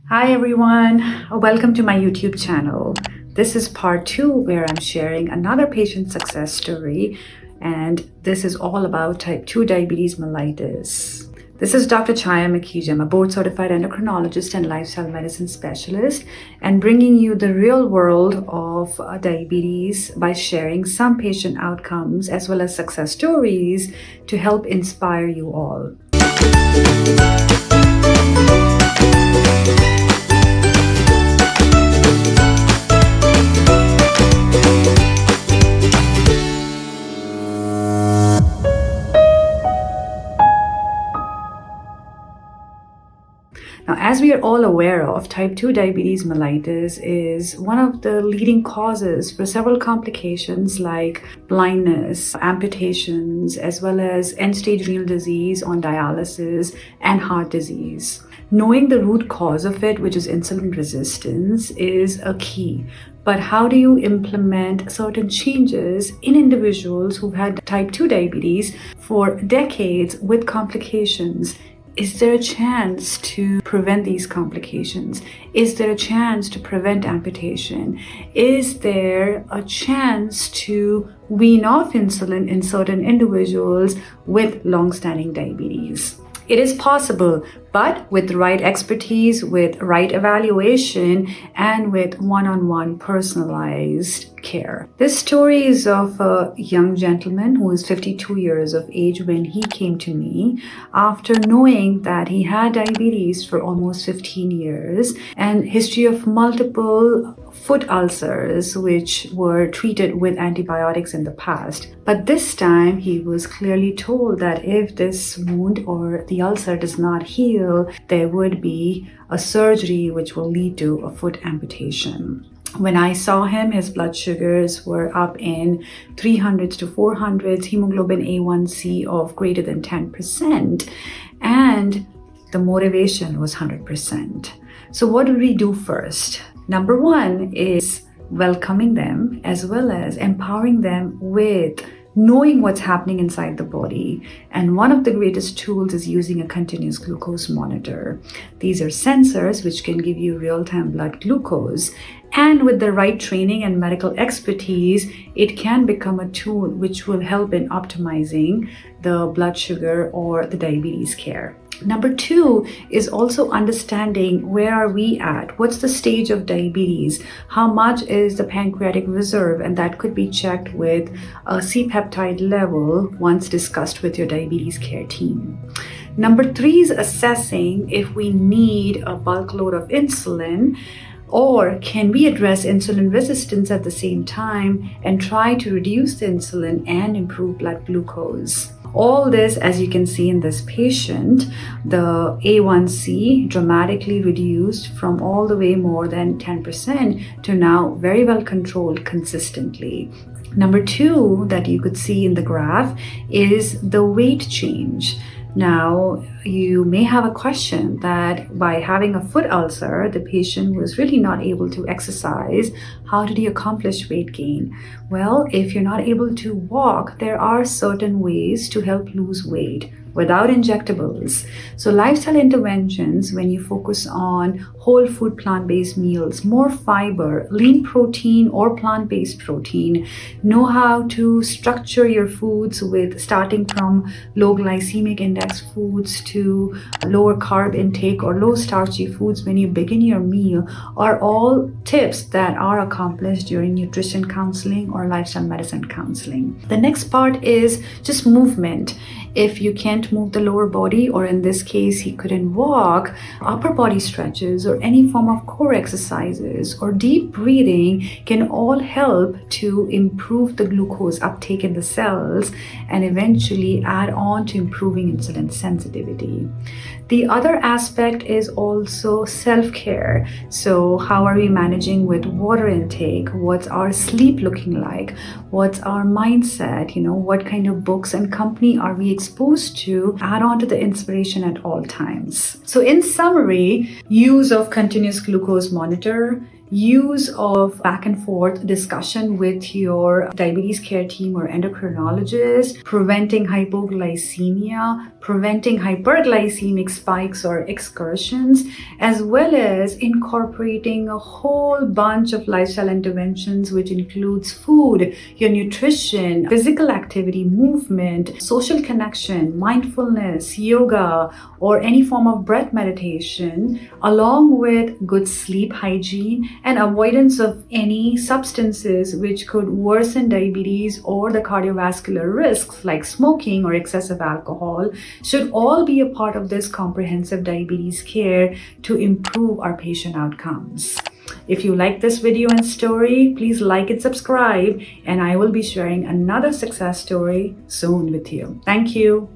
Hi everyone, welcome to my YouTube channel. This is part 2 where I'm sharing another patient success story, and this is all about type 2 diabetes mellitus. This is Dr. Makhija. I'm a board certified endocrinologist and lifestyle medicine specialist, and bringing you the real world of diabetes by sharing some patient outcomes as well as success stories to help inspire you all. Now, as we are all aware of, type 2 diabetes mellitus is one of the leading causes for several complications like blindness, amputations, as well as end-stage renal disease on dialysis and heart disease. Knowing the root cause of it, which is insulin resistance, is a key. But how do you implement certain changes in individuals who've had type 2 diabetes for decades with complications? Is there a chance to prevent these complications? Is there a chance to prevent amputation? Is there a chance to wean off insulin in certain individuals with long-standing diabetes? It is possible, but with the right expertise, with right evaluation, and with one-on-one personalized care. This story is of a young gentleman who is 52 years of age when he came to me after knowing that he had diabetes for almost 15 years and history of multiple foot ulcers which were treated with antibiotics in the past. But this time he was clearly told that if this wound or the ulcer does not heal, there would be a surgery which will lead to a foot amputation. When I saw him, his blood sugars were up in 300s to 400s, hemoglobin A1C of greater than 10%, and the motivation was 100%. So what did we do first? Number one is welcoming them as well as empowering them with knowing what's happening inside the body. And one of the greatest tools is using a continuous glucose monitor. These are sensors which can give you real-time blood glucose. And with the right training and medical expertise, it can become a tool which will help in optimizing the blood sugar or the diabetes care. Number two is also understanding where are we at? What's the stage of diabetes? How much is the pancreatic reserve? And that could be checked with a C-peptide level once discussed with your diabetes care team. Number three is assessing if we need a bulk load of insulin, or can we address insulin resistance at the same time and try to reduce the insulin and improve blood glucose. All this, as you can see in this patient, the A1C dramatically reduced from all the way more than 10% to now very well controlled consistently. Number two that you could see in the graph is the weight change. Now, you may have a question that by having a foot ulcer, the patient was really not able to exercise. How did he accomplish weight gain? Well, if you're not able to walk, there are certain ways to help lose weight without injectables. So lifestyle interventions, when you focus on whole food plant-based meals, more fiber, lean protein or plant-based protein, know how to structure your foods with starting from low glycemic index foods to lower carb intake or low starchy foods when you begin your meal, are all tips that are accomplished during nutrition counseling or lifestyle medicine counseling. The next part is just movement. If you can't move the lower body, or in this case he couldn't walk, upper body stretches or any form of core exercises or deep breathing can all help to improve the glucose uptake in the cells and eventually add on to improving insulin sensitivity. The other aspect is also self-care. So how are we managing with water intake? What's our sleep looking like? What's our mindset? What kind of books and company are we exposed to? Add on to the inspiration at all times. So in summary, use of continuous glucose monitor, use of back and forth discussion with your diabetes care team or endocrinologist, preventing hypoglycemia, preventing hyperglycemic spikes or excursions, as well as incorporating a whole bunch of lifestyle interventions, which includes food, your nutrition, physical activity, movement, social connection, mindfulness, yoga, or any form of breath meditation, along with good sleep hygiene and avoidance of any substances which could worsen diabetes or the cardiovascular risks like smoking or excessive alcohol, should all be a part of this comprehensive diabetes care to improve our patient outcomes. If you like this video and story, please like and subscribe, and I will be sharing another success story soon with you. Thank you.